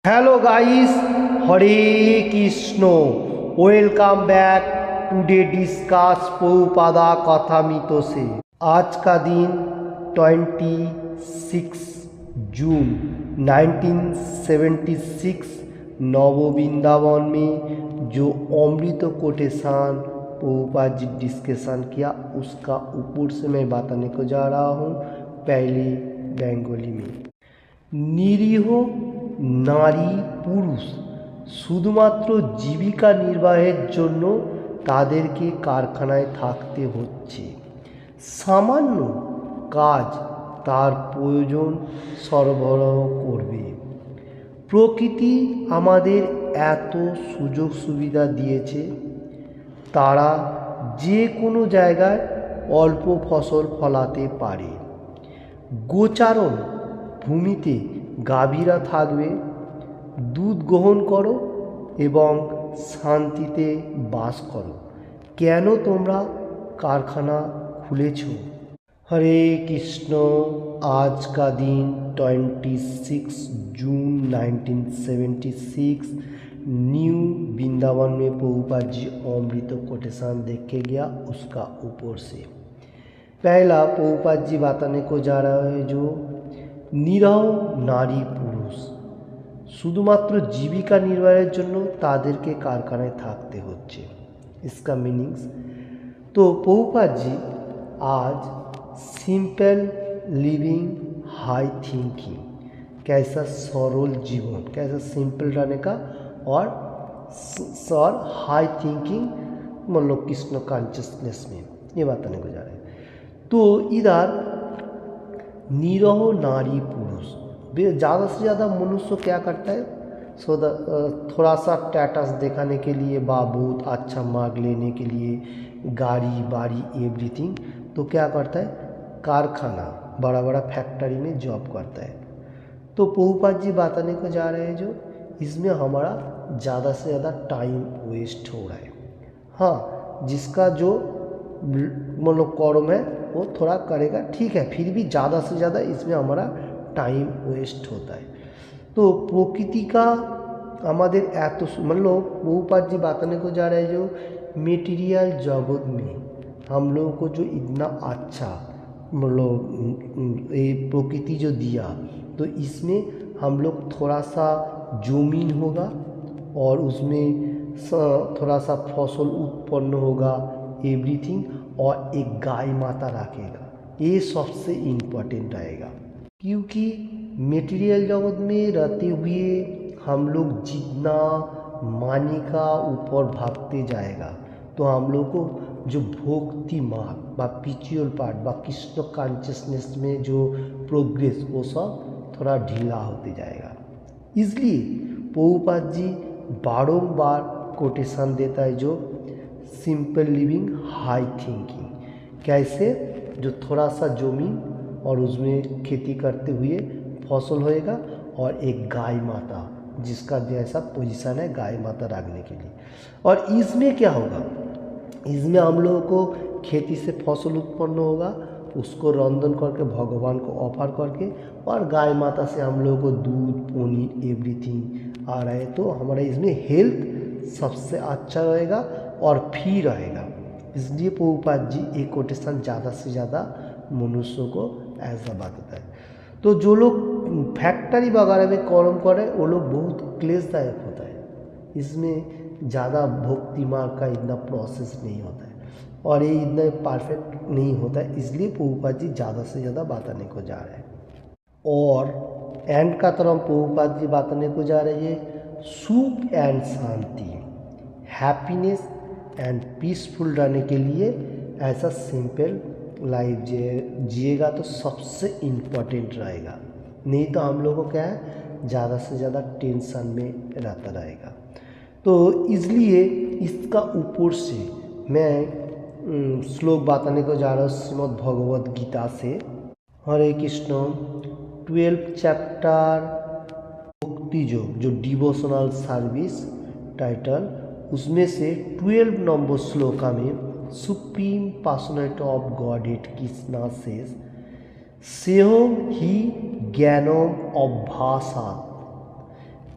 Hello guys, Hare Krishna. Welcome back today discuss Prabhupada Kathamrita से। आज का दिन 26 जून 1976 नव वृंदावन में जो अमृत कोटेशन प्रभुपाद जी डिस्कशन किया उसका ऊपर से मैं बताने को जा रहा हूँ। पहले बेंगोली में নিরীহ নারী পুরুষ শুধুমাত্র জীবিকা নির্বাহের জন্য তাদেরকে কারখানায় থাকতে হচ্ছে। সামান্য কাজ তার প্রয়োজন সরবরাহ করবে। প্রকৃতি আমাদের এত সুযোগ সুবিধা দিয়েছে, তারা যে কোনো জায়গায় অল্প ফসল ফলাতে পারে। গোচারণ ভূমিতে গাভীরা থাকবে, দুধ গ্রহণ করো এবং শান্তিতে বাস করো। কেন তোমরা কারখানা খুলেছ? हरे कृष्ण। आज का दिन 26 जून 1976 न्यू वृंदावन में प्रभुपाद जी अमृत कोटेशन देख के गया उसका ऊपर से। पहला प्रभुपाद जी बताने को जा रहा है जो নিরীহ নারী পুরুষ শুধুমাত্র জীবিকা নির্বাহের জন্য তাদেরকে কারখানায় থাকতে হচ্ছে। इसका मीनिंग्स तो प्रभुपाद जी आज सिंपल लिविंग हाई थिंकिंग, कैसा सरल जीवन, कैसा सिंपल रहने का और सर हाई थिंकिंग मतलब कृष्ण कॉन्शियसनेस में ये बताने को जा रहे हैं। तो इधर निरह नारी पुरुष ज़्यादा से ज़्यादा मनुष्य क्या करता है, थोड़ा सा स्टेटस दिखाने के लिए बा बहुत अच्छा मार्ग लेने के लिए गाड़ी बाड़ी एवरीथिंग, तो क्या करता है कारखाना बड़ा बड़ा फैक्ट्री में जॉब करता है। तो प्रभुपाद जी बताने को जा रहे हैं जो इसमें हमारा ज़्यादा से ज़्यादा टाइम वेस्ट हो रहा है। हाँ, जिसका जो मतलब कर्म है वो थोड़ा करेगा ठीक है, फिर भी ज़्यादा से ज़्यादा इसमें हमारा टाइम वेस्ट होता है। तो प्रकृति का हमारे एत मतलब प्रभुपाद जी बताने को जा रहे हैं जो मेटीरियल जगत में हम लोगों को जो इतना अच्छा मतलब ये प्रकृति जो दिया, तो इसमें हम लोग थोड़ा सा ज़मीन होगा और उसमें थोड़ा सा फसल उत्पन्न होगा एवरीथिंग, और एक गाय माता रखेगा। ये सबसे इम्पोर्टेंट रहेगा, क्योंकि मटेरियल जगत में रहते हुए हम लोग जितना मानी का ऊपर भागते जाएगा तो हम लोग को जो भक्ति मार्ग व स्पिरिचुअल पार्ट व कृष्ण कॉन्शियसनेस में जो प्रोग्रेस वो सब थोड़ा ढीला होते जाएगा। इसलिए प्रभुपाद जी बारंबार कोटेशन देता है जो सिंपल लिविंग हाई थिंकिंग, कैसे जो थोड़ा सा ज़मीन और उसमें खेती करते हुए फसल होएगा और एक गाय माता जिसका जैसा पोजीशन है गाय माता रखने के लिए। और इसमें क्या होगा, इसमें हम लोगों को खेती से फसल उत्पन्न होगा, उसको रंधन करके भगवान को ऑफर करके, और गाय माता से हम लोगों को दूध पनीर एवरीथिंग आ रहा है, तो हमारा इसमें हेल्थ सबसे अच्छा रहेगा और फ्री रहेगा। इसलिए प्रभुपाद जी एक कोटेशन ज़्यादा से ज़्यादा मनुष्यों को ऐसा बताता है। तो जो लोग फैक्ट्री वगैरह में कर्म करें वो लोग बहुत क्लेशदायक होता है, इसमें ज़्यादा भक्ति मार्ग का इतना प्रोसेस नहीं होता है और ये इतना परफेक्ट नहीं होता है। इसलिए प्रभुपाद जी ज़्यादा से ज़्यादा बताने को जा रहे हैं। और एंड का तरफ प्रभुपाद जी बताने को जा रहे हैं सुख and Shanti, happiness and peaceful रहने के लिए ऐसा सिंपल लाइफ जिएगा तो सबसे इम्पोर्टेंट रहेगा। नहीं तो हम लोगों को क्या है ज़्यादा से ज़्यादा टेंशन में रहता रहेगा। तो इसलिए इसका ऊपर से मैं श्लोक बताने को जा रहा हूँ श्रीमद् भगवद गीता से। हरे कृष्ण 12 चैप्टर भक्ति योग जो डिवोशनल सर्विस टाइटल, उसमें से 12 नंबर श्लोका में supreme personality of Godhead Krishna says सेहम ही ज्ञानम अभ्यासात्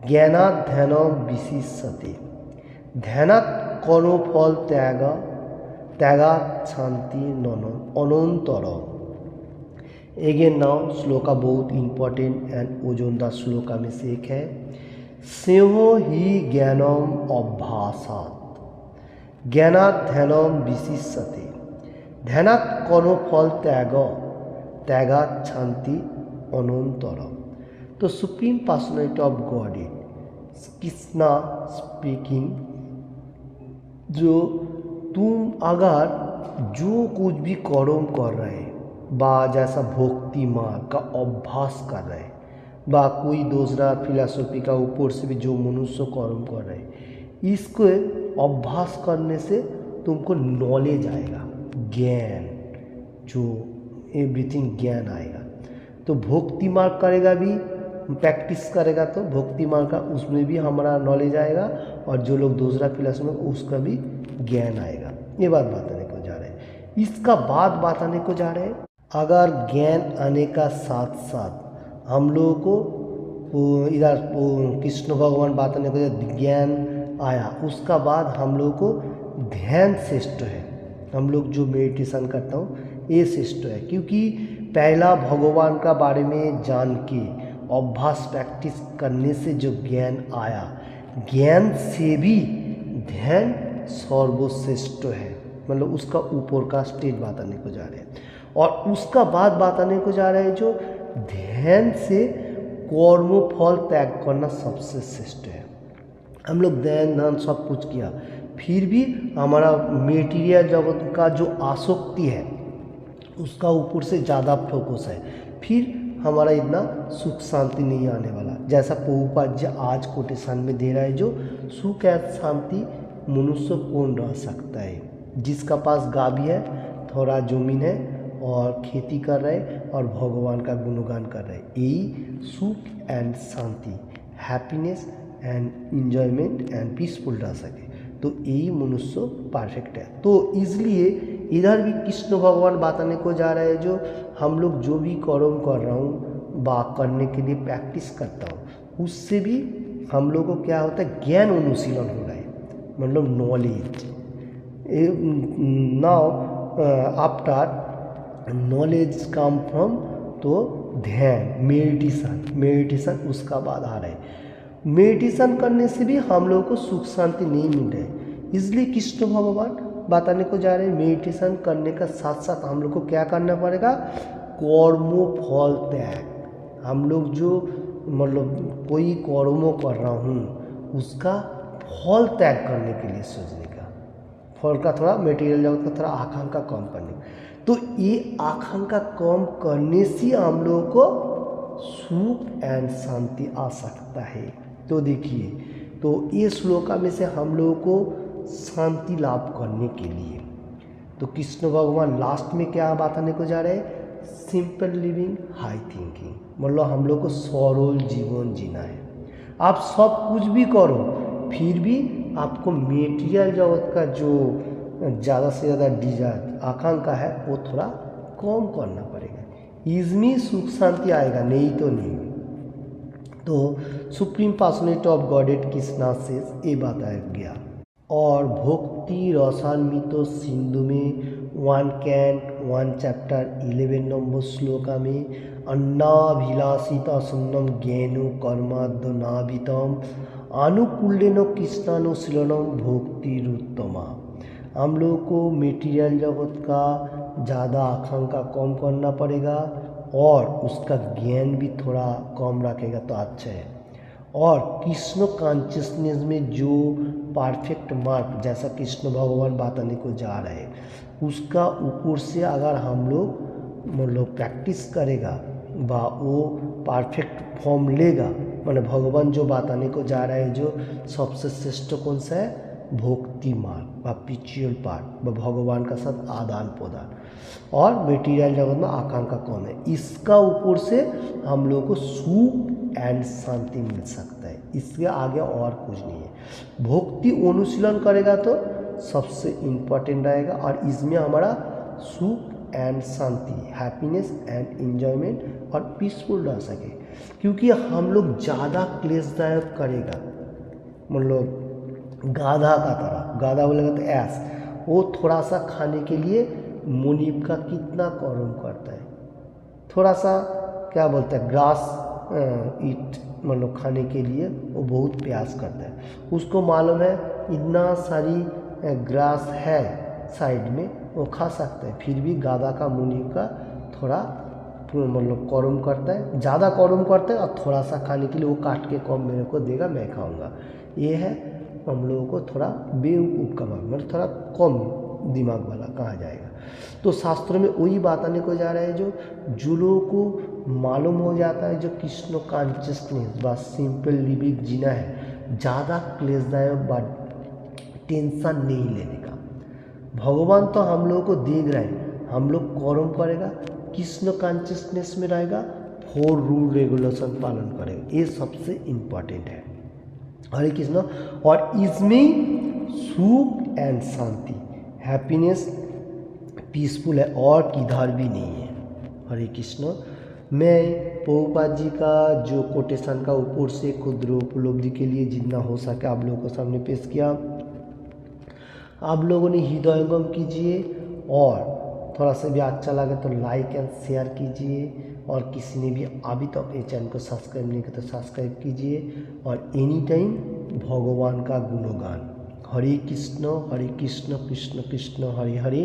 ज्ञानात् ध्यानं विशिष्यते, ध्यानात् कर्मफल त्याग, त्यागात् शांति अनंतरम। अगेन नाउ श्लोका बहुत इंपॉर्टेंट एंड ओजोनदास श्लोका में से एक है। सिंह ही ज्ञानम अभ्यासात्, ज्ञानात् ध्यानं विशिष्यते, ध्यानात् कर्मफल त्याग, त्यागात् शांति अनंतरम। तो supreme personality of Godhead Krishna speaking, जो तुम अगर जो कुछ भी कर्म कर रहे बा जैसा भक्ति मार्ग का अभ्यास कर रहे बा कोई दूसरा फिलॉसफी का ऊपर से भी जो मनुष्य कर्म कर रहे, इसको अभ्यास करने से तुमको नॉलेज आएगा, ज्ञान, जो एवरीथिंग ज्ञान आएगा। तो भक्ति मार्ग करेगा भी, प्रैक्टिस करेगा तो भक्ति मार्ग का, उसमें भी हमारा नॉलेज आएगा, और जो लोग दूसरा फिलॉसफी में उसका भी ज्ञान आएगा। ये बात बताने को जा रहे हैं। इसका बाद बताने को जा रहे हैं, अगर ज्ञान आने का साथ साथ हम लोगों को इधर कृष्ण भगवान बताने को ज्ञान आया, उसका बाद हम लोगों को ध्यान श्रेष्ठ है। हम लोग जो मेडिटेशन करता हूँ ये श्रेष्ठ है, क्योंकि पहला भगवान का बारे में जान के अभ्यास प्रैक्टिस करने से जो ज्ञान आया, ज्ञान से भी ध्यान सर्वश्रेष्ठ है, मतलब उसका ऊपर का स्टेज बताने को जा रहे हैं। और उसका बाद बताने को जा रहे हैं जो ध्यान से कर्म फल त्याग करना सबसे श्रेष्ठ है। हम लोग ध्यान ध्यान सब कुछ किया, फिर भी हमारा मेटीरियल जगत का जो आसक्ति है उसका ऊपर से ज़्यादा फोकस है, फिर हमारा इतना सुख शांति नहीं आने वाला। जैसा प्रभुपाद जी आज कोटेशन में दे रहा है, जो सुख और शांति मनुष्य कौन रह सकता है, जिसका पास गाभी है, थोड़ा जमीन है और खेती कर रहे और भगवान का गुणगान कर रहे, यही सुख and Shanti, happiness and enjoyment and peaceful रह सके, तो यही मनुष्य परफेक्ट है। तो इसलिए इधर भी कृष्ण भगवान बताने को जा रहे हैं, जो हम लोग जो भी कर्म कर रहा हूँ बा करने के लिए प्रैक्टिस करता हूँ, उससे भी हम लोग को क्या होता है, ज्ञान अनुशीलन हो रहा है, मतलब knowledge. Now after knowledge come from, तो ध्यान मेडिटेशन उसका बाद आ रहा है। मेडिटेशन करने से भी हम लोगों को सुख शांति नहीं मिल रहा है, इसलिए कृष्ण भगवान बताने को जा रहे हैं मेडिटेशन करने का साथ साथ हम लोग को क्या करना पड़ेगा, कर्मों फल त्याग। हम लोग जो मतलब कोई कर्मों कर रहा हूँ उसका फल त्याग करने के लिए सोचने का, फल का थोड़ा मेटीरियल जगत का थोड़ा आकांक्षा कम करने, तो ये आकांक्षा कम करने से हम लोगों को सुख एंड शांति आ सकता है। तो देखिए, तो ये श्लोका में से हम लोगों को शांति लाभ करने के लिए, तो कृष्ण भगवान लास्ट में क्या बताने को जा रहे हैं, सिंपल लिविंग हाई थिंकिंग, मतलब हम लोग को सरल जीवन जीना है। आप सब कुछ भी करो, फिर भी आपको मेटीरियल जगत का जो ज़्यादा से ज़्यादा डिजायर आकांक्षा है वो थोड़ा कम करना पड़ेगा, इसमें सुख शांति आएगा, नहीं तो नहीं। तो supreme personality of Godhead Krishna से ये बताया गया। और भक्ति रसान्वित सिंधु में 1 कैंट 1 चैप्टर 11 नंबर श्लोका में अन्नाभिलाषिता सुन्नम ज्ञानो कर्माद्यनाभितम अनुकूलेन कृष्णानुशीलनम भक्तिरुत्तमा। हम लोग को मेटीरियल जगत का ज़्यादा आकांक्षा कम करना पड़ेगा और उसका ज्ञान भी थोड़ा कम रखेगा तो अच्छा है। और कृष्ण कॉन्शियसनेस में जो परफेक्ट मार्ग जैसा कृष्ण भगवान बताने को जा रहे हैं, उसका ऊपर से अगर हम लोग मतलब प्रैक्टिस करेगा बा वो परफेक्ट फॉर्म लेगा, मतलब भगवान जो बताने को जा रहा है जो सबसे श्रेष्ठ कौन सा है, भक्ति मार्ग व स्पिरिचुअल पार्ट व भगवान का साथ आदान प्रदान, और मेटीरियल जगत में आकांक्षा कौन है, इसका ऊपर से हम लोगों को सुख एंड शांति मिल सकता है। इसके आगे और कुछ नहीं है। भक्ति अनुशीलन करेगा तो सबसे इम्पोर्टेंट रहेगा, और इसमें हमारा सुख and Shanti, happiness and enjoyment और पीसफुल रह सके। क्योंकि हम लोग ज़्यादा क्लेशदायक करेगा, मतलब गाधा का तरह, गाधा बोलेगा तो ऐस, वो थोड़ा सा खाने के लिए मुनीब का कितना कर्म करता है, थोड़ा सा क्या बोलते हैं ग्रास ईट, मतलब खाने के लिए वो बहुत प्रयास करता है। उसको मालूम है इतना सारी ग्रास है साइड में, वो खा सकता है, फिर भी गाधा का मुनीब का थोड़ा मतलब कर्म करता है, ज़्यादा कर्म करता है और थोड़ा सा खाने के लिए वो काट के कम मेरे को देगा, मैं खाऊंगा। ये है हम लोगों को थोड़ा बेवकूफ़ का मार्ग, मतलब थोड़ा कम दिमाग वाला कहा जाएगा। तो शास्त्रों में वही बात आने को जा रहा है जो लोगों को मालूम हो जाता है जो कृष्ण कॉन्शियसनेस बस सिंपल लिविंग जीना है, ज़्यादा क्लेशदायक बात टेंशन नहीं लेने का। भगवान तो हम लोगों को देख रहे हैं, हम लोग कर्म करेगा, कृष्ण कॉन्शियसनेस में रहेगा, 4 रूल रेगुलेशन पालन करेगा, ये सबसे इम्पोर्टेंट है। हरे कृष्ण। और इसमें सुख एंड शांति, हैप्पीनेस, पीसफुल है और किधर भी नहीं है। हरे कृष्ण। मैं प्रभुपाद जी का जो कोटेशन का ऊपर से क्षुद्र उपलब्धि के लिए जितना हो सके आप लोगों को सामने पेश किया। आप लोगों ने हृदयंगम कीजिए और थोड़ा सा भी अच्छा लगे तो लाइक एंड शेयर कीजिए, और किसी ने भी अभी तक ये चैनल को सब्सक्राइब नहीं किया तो सब्सक्राइब कीजिए, और एनी टाइम भगवान का गुणगान। हरे कृष्ण कृष्ण कृष्ण हरे हरे,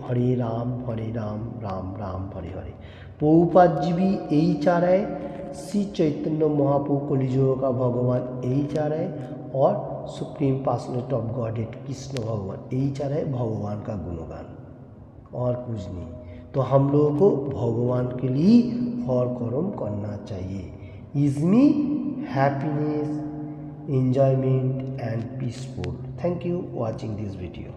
हरे राम राम राम हरे हरे। प्रभुपाद जी भी यही चाह रहे हैं, श्री चैतन्य महाप्रभु कलियुग का भगवान यही चाह रहे हैं, और supreme personality of godhead Krishna भगवान यही चाह रहे हैं, भगवान का गुणगान और कुछ नहीं। तो हम लोगों को भगवान के लिए और कर्म करना चाहिए। इज़मी happiness, enjoyment and peaceful. Thank you watching this video.